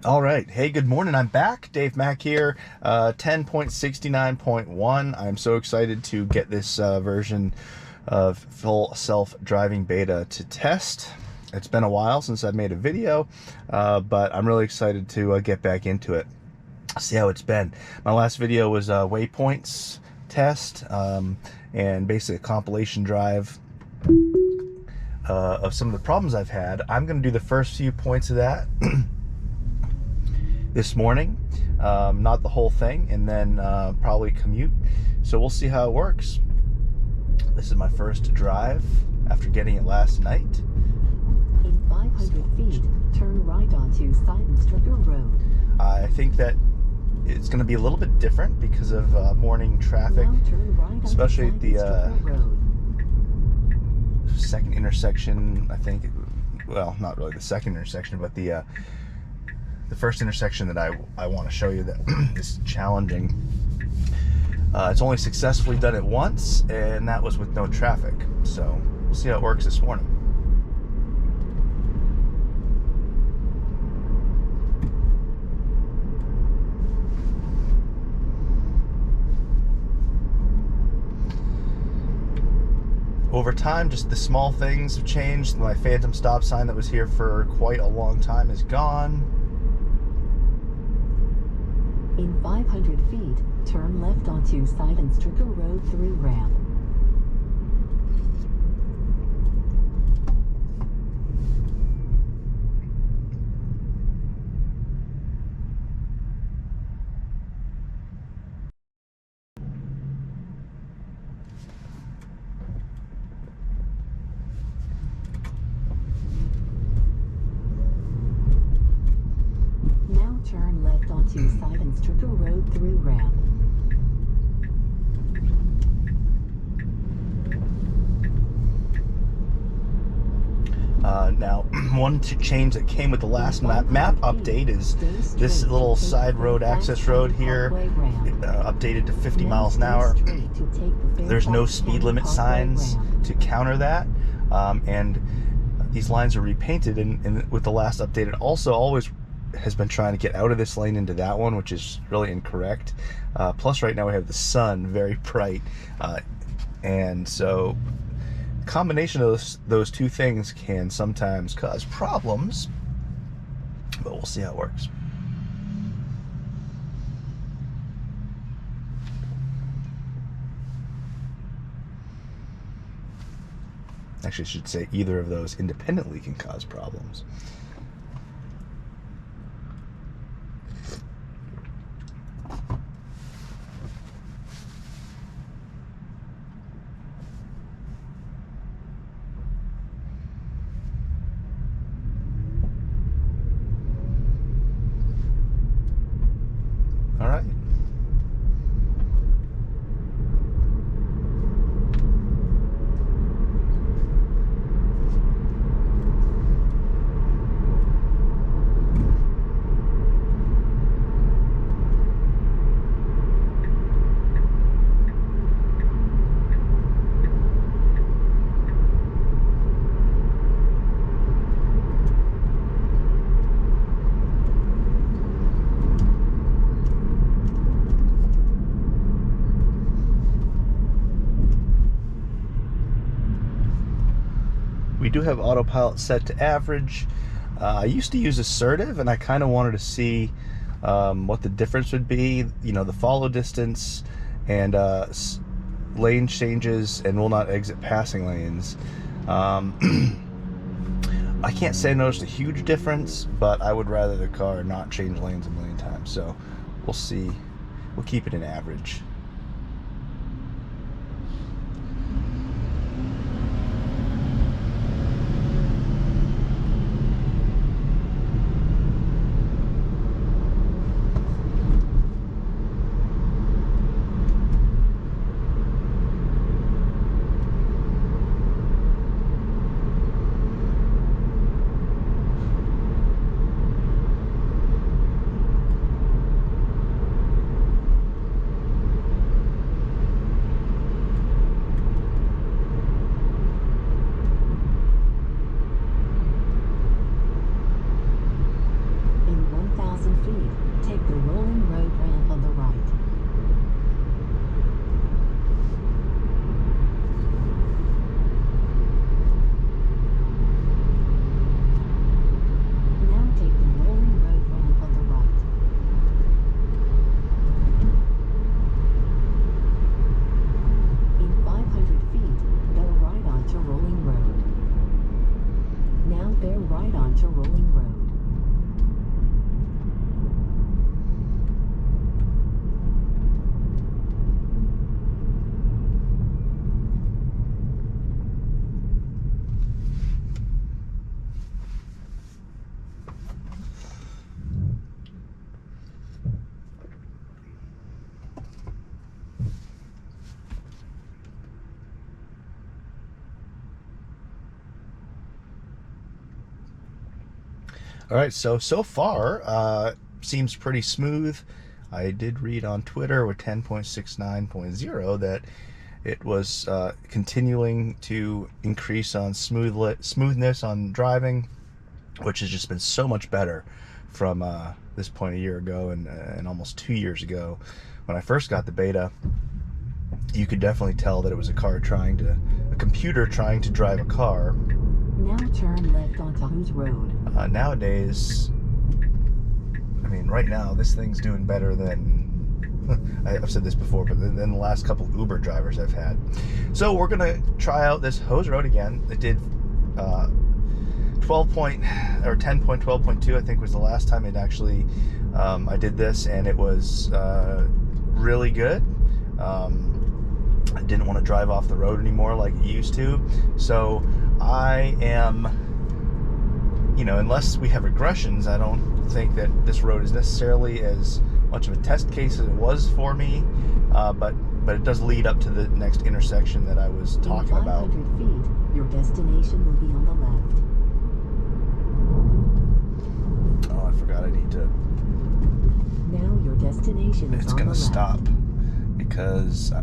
All right. Hey, good morning. I'm back. Dave Mack here. 10.69.1. I'm so excited to get this version of full self-driving beta to test. It's been a while since I've made a video, but I'm really excited to get back into it. See how it's been. My last video was a waypoints test and basically a compilation drive of some of the problems I've had. I'm going to do the first few points of that this morning, not the whole thing, and then probably commute. So we'll see how it works. This is my first drive after getting it last night. In 500 feet, turn right onto Seidenstricker Road. I think that it's going to be a little bit different because of morning traffic, Right, especially at the Road. second intersection. I think, well, not really the second intersection, but the first intersection that I want to show you that is challenging. It's only successfully done it once, and that was with no traffic. So we'll see how it works this morning. Over time, just the small things have changed. My phantom stop sign that was here for quite a long time is gone. In 500 feet, turn left onto Seidenstricker Road through ramp. Now turn left onto Seidenstricker Road through ramp. Now, one change that came with the last map update is this little side road, access road here, updated to 50 miles an hour. There's no speed limit signs to counter that, and these lines are repainted, and with the last update it also always has been trying to get out of this lane into that one, which is really incorrect. Plus right now we have the sun very bright, and so combination of those two things can sometimes cause problems, but we'll see how it works. Actually, I should say either of those independently can cause problems. All right. We do have autopilot set to average. I used to use assertive, and I kind of wanted to see what the difference would be. You know, the follow distance and lane changes, and will not exit passing lanes. I can't say I noticed a huge difference, but I would rather the car not change lanes a million times. So we'll see. We'll keep it in average. All right, so far, seems pretty smooth. I did read on Twitter with 10.69.0 that it was continuing to increase on smoothness on driving, which has just been so much better from this point a year ago and almost 2 years ago. When I first got the beta, you could definitely tell that it was a computer trying to drive a car. Now turn left onto Hooes Road. Nowadays, I mean, right now, this thing's doing better than, I've said this before, but than the last couple of Uber drivers I've had. So we're going to try out this Hooes Rd again. It did 10.12.2, I think was the last time it actually, I did this, and it was really good. I didn't want to drive off the road anymore like it used to. So I am, unless we have regressions, I don't think that this road is necessarily as much of a test case as it was for me, but it does lead up to the next intersection that I was talking about. In 500 feet, your destination will be on the left. Oh, I forgot I need to. Now your destination is It's on going the to left. stop because I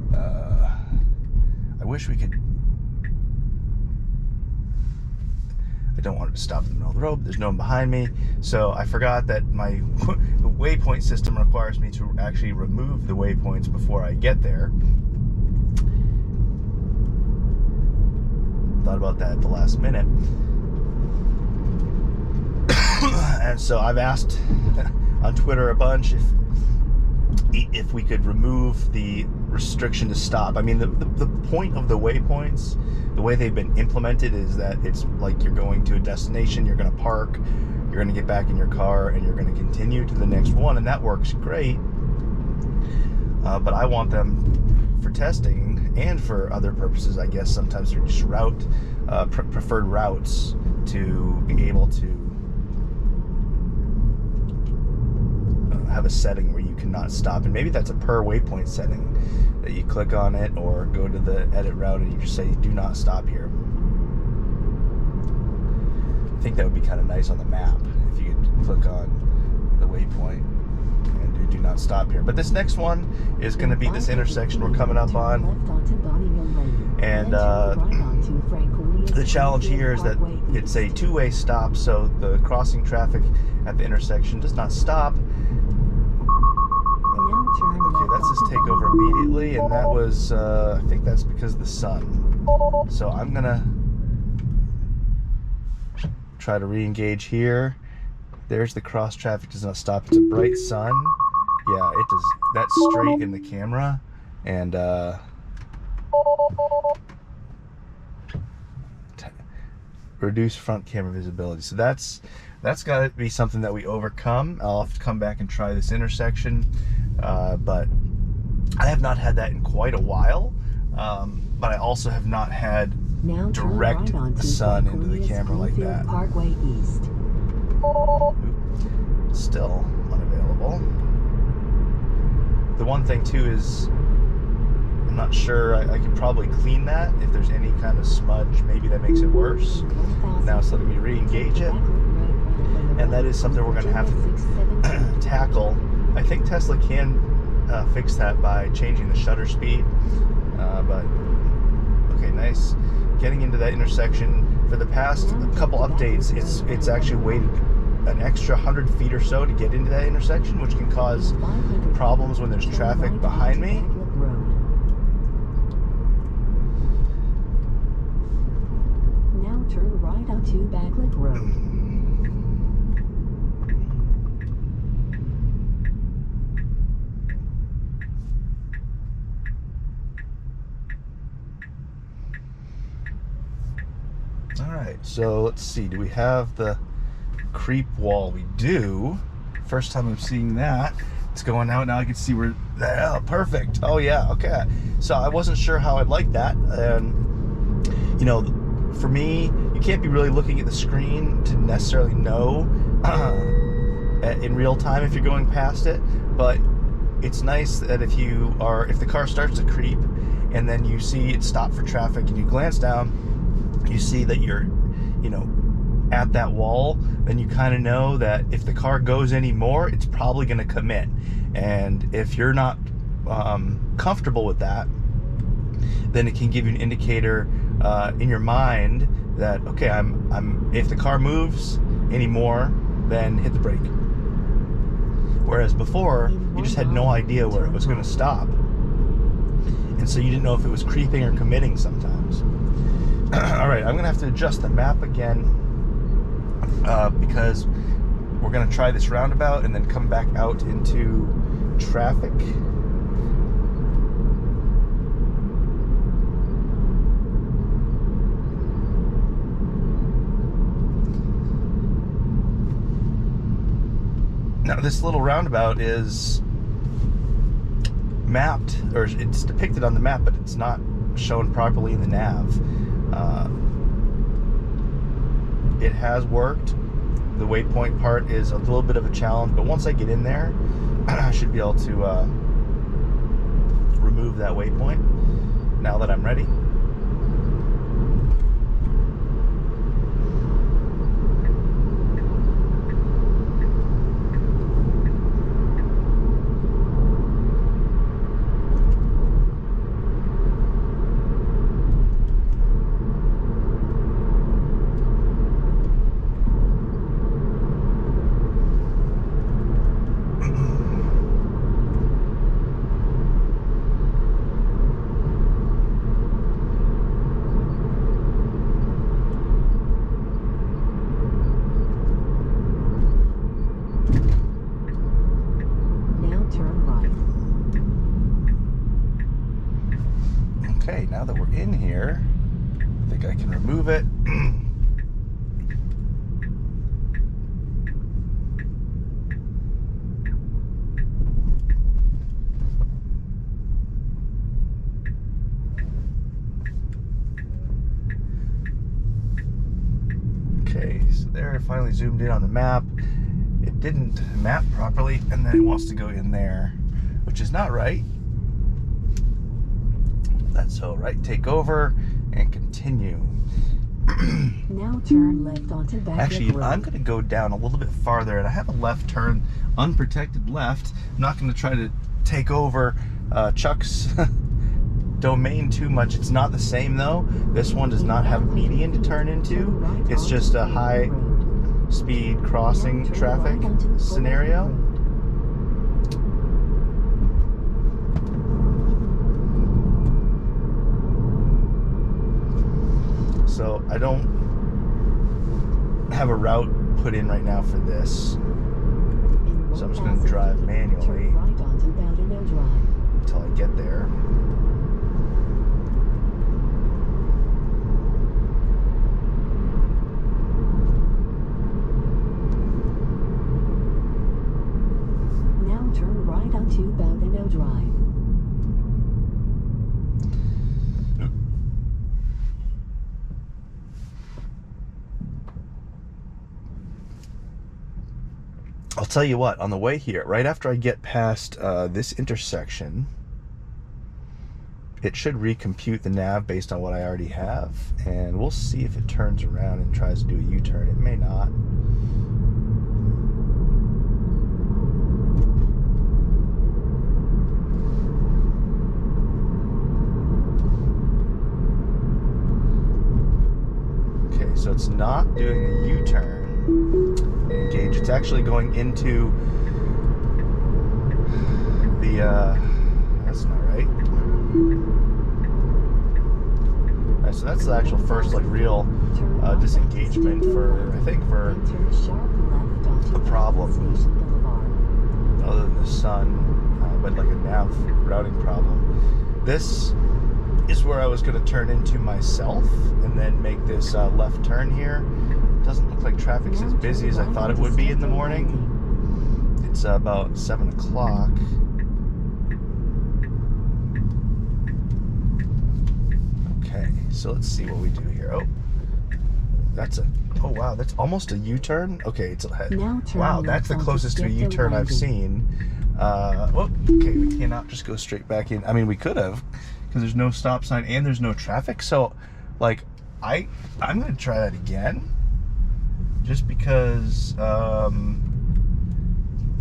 wish we could. I don't want it to stop in the middle of the road. There's no one behind me. So I forgot that my waypoint system requires me to actually remove the waypoints before I get there. Thought about that at the last minute. And so I've asked on Twitter a bunch if we could remove the restriction to stop. I mean, the point of the waypoints, the way they've been implemented, is that it's like you're going to a destination, you're going to park, you're going to get back in your car, and you're going to continue to the next one, and that works great. But I want them for testing and for other purposes, I guess. Sometimes they're just preferred routes to be able to have a setting where you cannot stop, and maybe that's a per waypoint setting that you click on it or go to the edit route and you just say do not stop here. I think that would be kind of nice on the map if you could click on the waypoint and do not stop here. But this next one is going to be this intersection we're coming up on, and the challenge here is that it's a two-way stop, so the crossing traffic at the intersection does not stop. Okay, that says take over immediately, and that was, I think that's because of the sun. So I'm gonna try to re-engage here. There's the cross traffic does not stop. It's a bright sun. Yeah, it does. That's straight in the camera, and reduce front camera visibility. So that's got to be something that we overcome. I'll have to come back and try this intersection, but I have not had that in quite a while. But I also have not had direct sun into the camera like that. Parkway East. Still unavailable. The one thing too is I'm not sure. I could probably clean that if there's any kind of smudge. Maybe that makes it worse. Now it's letting me re-engage it, and that is something we're going to have to tackle. I think Tesla can fix that by changing the shutter speed. But okay, nice. Getting into that intersection. For the past couple updates, it's actually waited an extra 100 feet or so to get into that intersection, which can cause problems when there's traffic behind me. Now turn right onto Backlick Road. Alright, so let's see. Do we have the creep wall? We do. First time I'm seeing that. It's going out now. I can see where. Oh, perfect. Oh yeah. Okay. So I wasn't sure how I'd like that, and for me, you can't be really looking at the screen to necessarily know in real time if you're going past it. But it's nice that if the car starts to creep, and then you see it stop for traffic, and you glance down, you see that you're, at that wall, then you kind of know that if the car goes any more, it's probably going to commit. And if you're not comfortable with that, then it can give you an indicator in your mind that, okay, if the car moves anymore, then hit the brake. Whereas before, you just had no idea where it was going to stop. And so you didn't know if it was creeping or committing sometimes. All right, I'm going to have to adjust the map again because we're going to try this roundabout and then come back out into traffic. Now, this little roundabout is mapped, or it's depicted on the map, but it's not shown properly in the nav. It has worked. The waypoint part is a little bit of a challenge, but once I get in there, I should be able to remove that waypoint now that I'm ready. Okay, now that we're in here, I think I can remove it. Okay, so there, I finally zoomed in on the map. It didn't map properly, and then it wants to go in there, which is not right. That's all right. Take over and continue. Now turn left onto Backyard Actually, Road. I'm going to go down a little bit farther, and I have a left turn, unprotected left. I'm not going to try to take over Chuck's domain too much. It's not the same though. This one does not have a median to turn into. It's just a high speed crossing traffic scenario. So I don't have a route put in right now for this. So I'm just going to drive manually until I get there. Now turn right onto Bowdeno Drive. I'll tell you what, on the way here, right after I get past this intersection, it should recompute the nav based on what I already have, and we'll see if it turns around and tries to do a U-turn. It may not. Okay, so it's not doing the U-turn. Engage. It's actually going into the that's not right. Alright, so that's the actual first like real disengagement for, I think, for a problem other than the sun, but like a nav routing problem. This is where I was going to turn into myself and then make this left turn here. Doesn't look like traffic's as busy as I thought it would be in the morning. It's about 7 o'clock. Okay, so let's see what we do here. Oh, oh wow, that's almost a U-turn. Okay, it's wow, that's the closest to a U-turn I've seen. Well, okay, we cannot just go straight back in. I mean, we could have, because there's no stop sign and there's no traffic. So, like, I'm gonna try that again. just because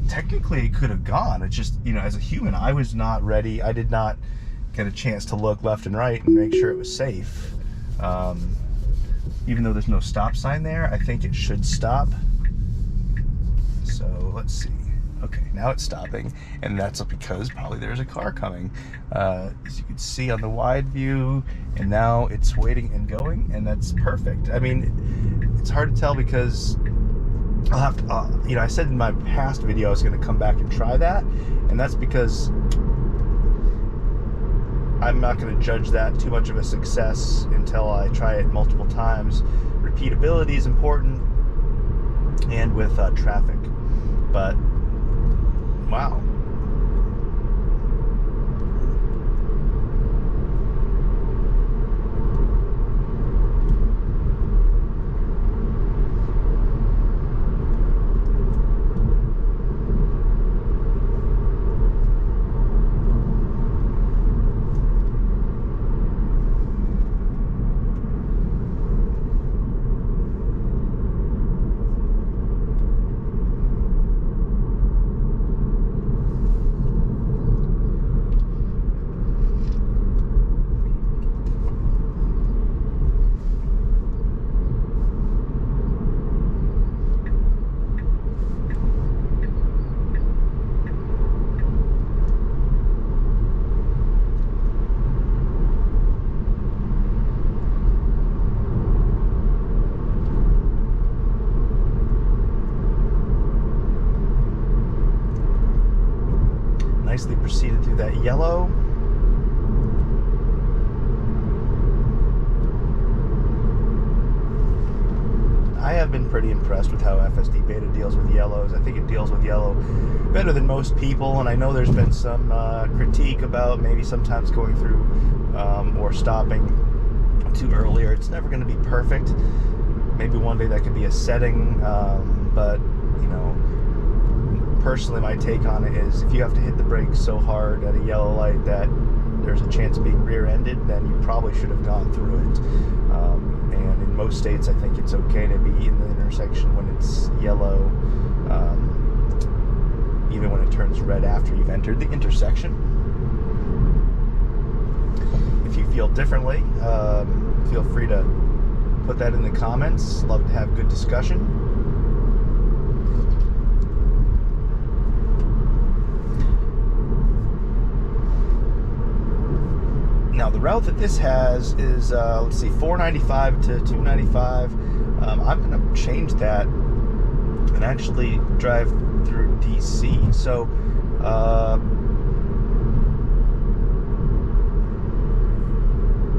technically it could have gone. It's just, you know, as a human, I was not ready. I did not get a chance to look left and right and make sure it was safe. Even though there's no stop sign there, I think it should stop. So let's see. Okay, now it's stopping, and that's because probably there's a car coming. As you can see on the wide view, and now it's waiting and going, and that's perfect. I mean, it's hard to tell because I'll have to, you know, I said in my past video I was going to come back and try that, and that's because I'm not going to judge that too much of a success until I try it multiple times. Repeatability is important, and with traffic. But wow. Nicely proceeded through that yellow. I have been pretty impressed with how FSD Beta deals with yellows. I think it deals with yellow better than most people, and I know there's been some critique about maybe sometimes going through or stopping too early, or it's never going to be perfect. Maybe one day that could be a setting, but you know, personally, my take on it is if you have to hit the brakes so hard at a yellow light that there's a chance of being rear-ended, then you probably should have gone through it. And in most states, I think it's okay to be in the intersection when it's yellow, even when it turns red after you've entered the intersection. If you feel differently, feel free to put that in the comments. Love to have good discussion. Now the route that this has is, let's see, 495 to 295. I'm going to change that and actually drive through DC. So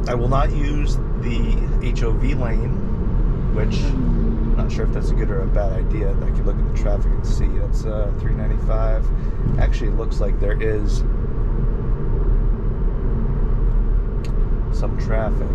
I will not use the HOV lane, which I'm not sure if that's a good or a bad idea. I could look at the traffic and see. That's 395. Actually, it looks like there is some traffic.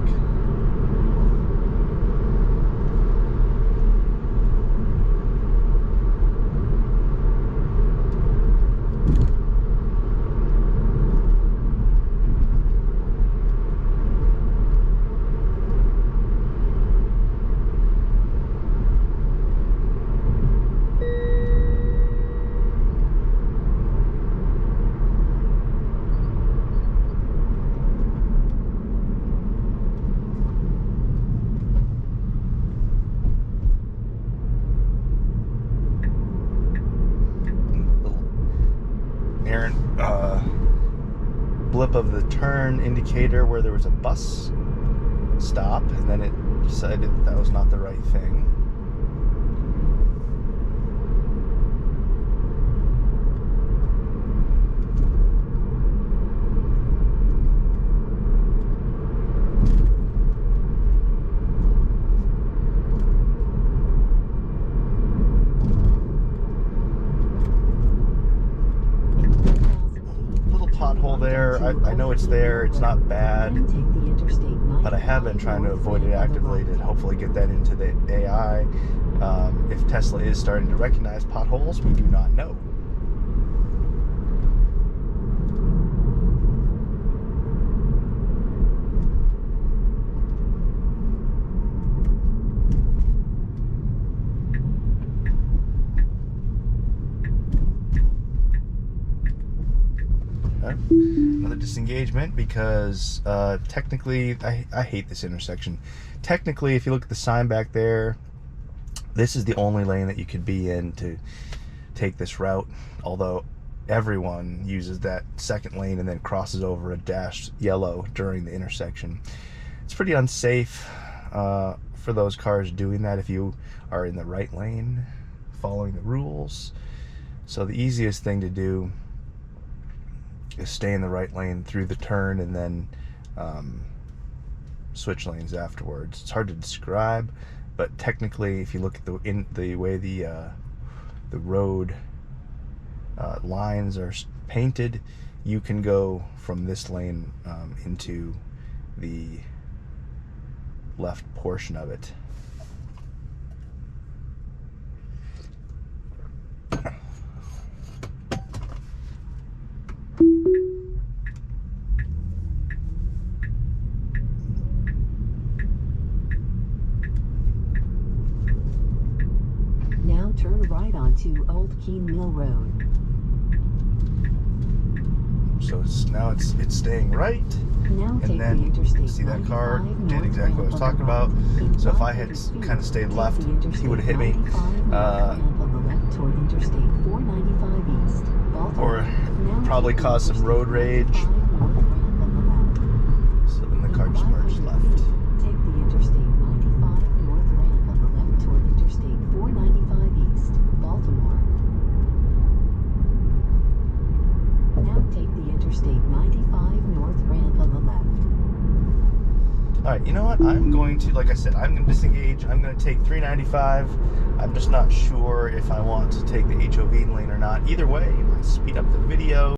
Blip of the turn indicator where there was a bus stop, and then it decided that was not the right thing. There, I know it's there, it's not bad, but I have been trying to avoid it actively to hopefully get that into the AI. If Tesla is starting to recognize potholes, we do not know. Another disengagement because technically, I hate this intersection. Technically, if you look at the sign back there, this is the only lane that you could be in to take this route, although everyone uses that second lane and then crosses over a dashed yellow during the intersection. It's pretty unsafe for those cars doing that if you are in the right lane, following the rules. So the easiest thing to do is stay in the right lane through the turn and then switch lanes afterwards. It's hard to describe, but technically, if you look at the way the road lines are painted, you can go from this lane into the left portion of it. Now turn right onto Old Keene Mill Road. So now it's staying right, Now take and the then Interstate see that car 95 did north exactly what I was ramp talking on about. the right. So if I In had 500 feet, kind of stayed take left, the he Interstate would have hit me. 95 north ramp on the left toward Interstate 495 East, Baltimore. Or Now probably take the cause some road Interstate rage. 95 north ramp on the left. So then the car just 500 merged feet, left. take the Interstate 95 north ramp on the left toward Interstate 495 East, Baltimore. Now take the Interstate 95 north ramp on the left. Alright, you know what? I'm going to, like I said, I'm going to disengage. I'm going to take 395. I'm just not sure if I want to take the HOV lane or not. Either way, it might speed up the video.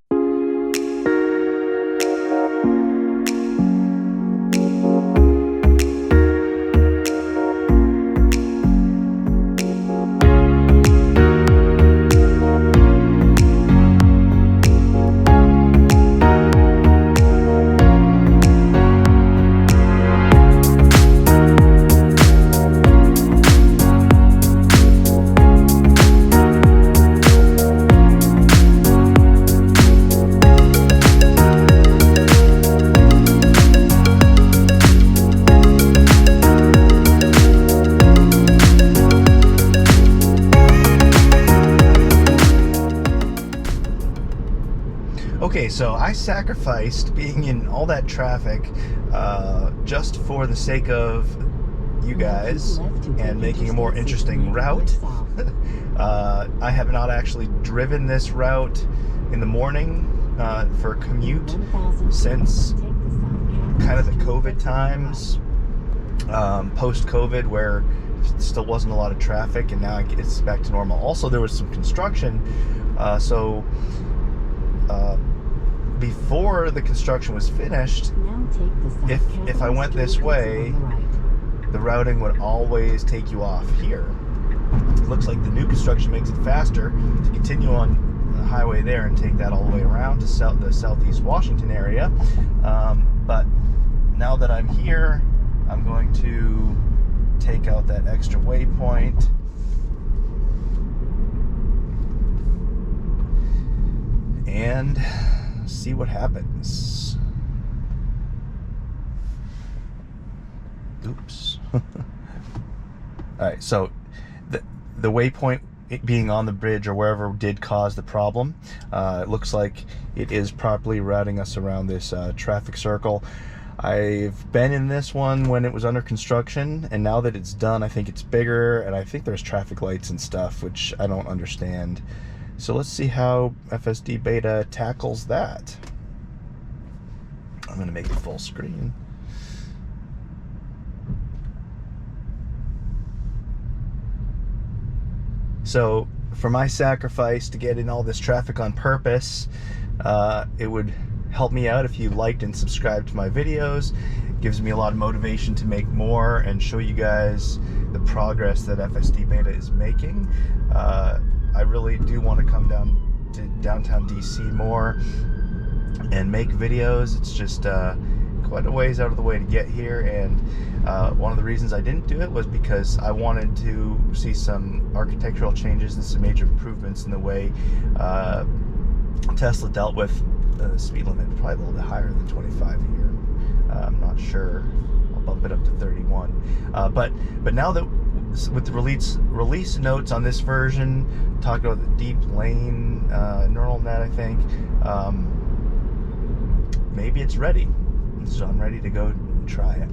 Okay, so I sacrificed being in all that traffic just for the sake of you guys and making a more interesting route. I have not actually driven this route in the morning for commute since kind of the COVID times, post-COVID, where still wasn't a lot of traffic, and now it's back to normal. Also, there was some construction, so before the construction was finished, if I went this way, the routing would always take you off here. It looks like the new construction makes it faster to continue on the highway there and take that all the way around to the southeast Washington area. But now that I'm here, I'm going to take out that extra waypoint. And see what happens. Oops. Alright, so the waypoint being on the bridge or wherever did cause the problem. It looks like it is properly routing us around this traffic circle. I've been in this one when it was under construction, and now that it's done, I think it's bigger, and I think there's traffic lights and stuff, which I don't understand. So let's see how FSD Beta tackles that. I'm going to make it full screen. So for my sacrifice to get in all this traffic on purpose, it would help me out if you liked and subscribed to my videos. It gives me a lot of motivation to make more and show you guys the progress that FSD Beta is making. I really do want to come down to downtown DC more and make videos. It's just quite a ways out of the way to get here, and one of the reasons I didn't do it was because I wanted to see some architectural changes and some major improvements in the way Tesla dealt with the speed limit, probably a little bit higher than 25 here. I'm not sure. I'll bump it up to 31. But now that with the release notes on this version, talking about the deep lane neural net, I think maybe it's ready. So I'm ready to go try it.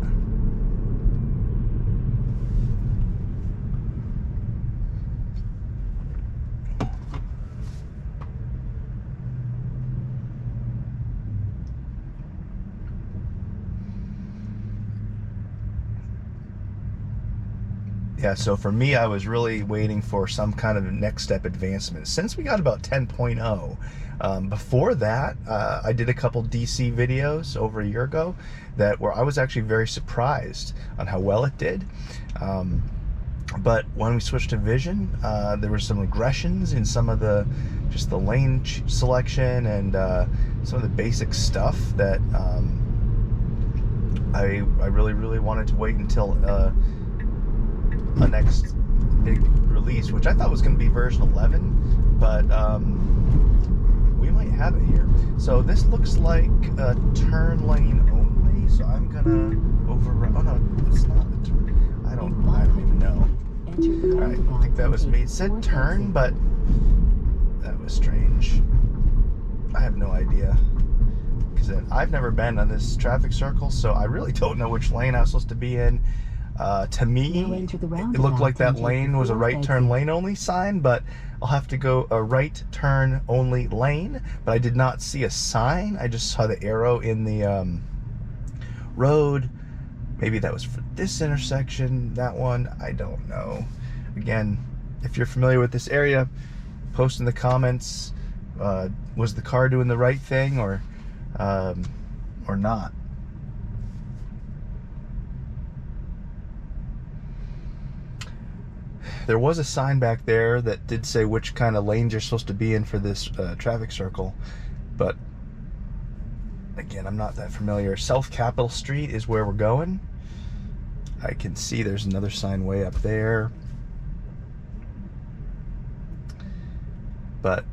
Yeah, so for me, I was really waiting for some kind of next step advancement. Since we got about 10.0, before that, I did a couple DC videos over a year ago where I was actually very surprised on how well it did. But when we switched to Vision, there were some regressions in some of the lane selection and some of the basic stuff that I really wanted to wait until a next big release, which I thought was going to be version 11, but we might have it here. So this looks like a turn lane only, so I'm gonna override. Oh no, it's not a turn. I don't even know. Alright, I think that was me. It said turn, but that was strange. I have no idea, because I've never been on this traffic circle, so I really don't know which lane I was supposed to be in. To me, it looked like that lane was a right turn lane only sign, but I'll have to go a right turn only lane. But I did not see a sign. I just saw the arrow in the road. Maybe that was for this intersection, that one, I don't know. Again, if you're familiar with this area, post in the comments, was the car doing the right thing or not? There was a sign back there that did say which kind of lanes you're supposed to be in for this traffic circle, but again, I'm not that familiar. South Capitol Street is where we're going. I can see there's another sign way up there, but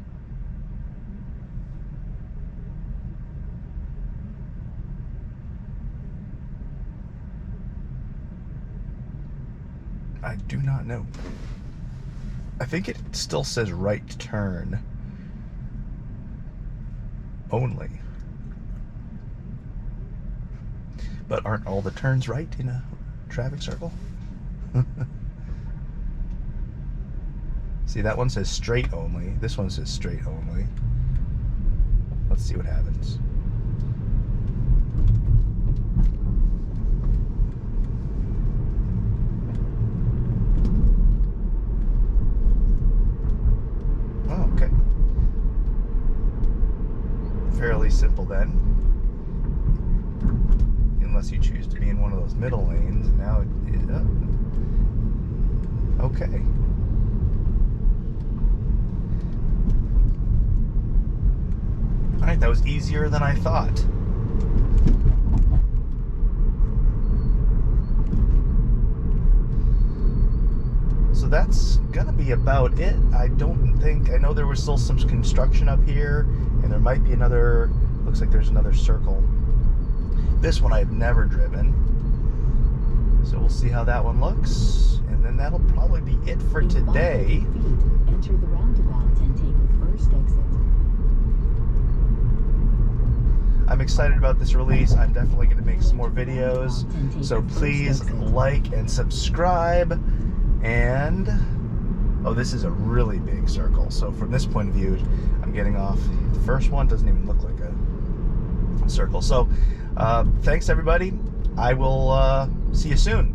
I do not know. I think it still says right turn only. But aren't all the turns right in a traffic circle? See, that one says straight only. This one says straight only. Let's see what happens. Okay. Fairly simple then. Unless you choose to be in one of those middle lanes. And now okay. Alright, that was easier than I thought. So that's gonna be about it. I know there was still some construction up here, and there might be another, looks like there's another circle. This one I've never driven, so we'll see how that one looks, and then that'll probably be it for today. Enter the roundabout and take the first exit. I'm excited about this release. I'm definitely going to make some more videos, so please like and subscribe. And oh, this is a really big circle, so from this point of view, I'm getting off. The first one doesn't even look like a circle. So thanks everybody. I will see you soon.